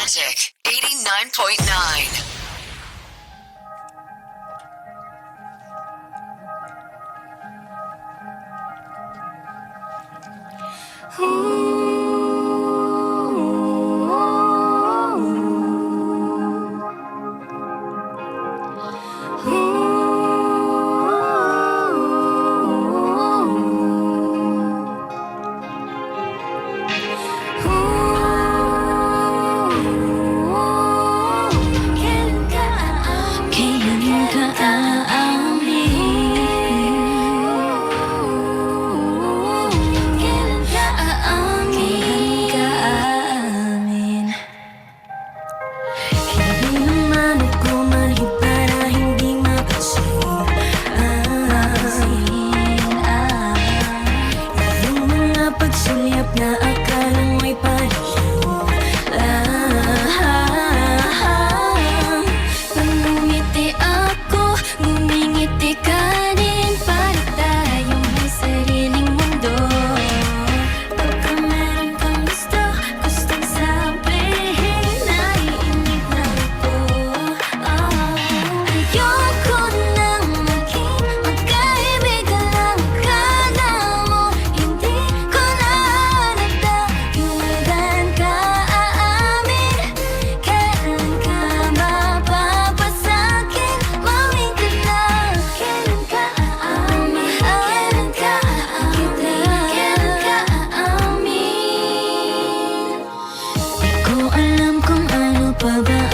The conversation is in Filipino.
Magic 89.9. Pagsulyap na akalang may paliw. Pag ngumiti ako, ngumingiti ka din. Para tayong may sariling mundo. Pagka meron kang gustong sabihin, naiinip na ako. Ayoko nang maging magkaibigan lang. Akala mo hindi ko nahalata. Kailan ka aamin? Kailan ka mapapasakin? Mami ka na. Kailan ka aamin? Kailan ka aamin? Kailan ka aamin? Di ko alam kung ano pa ba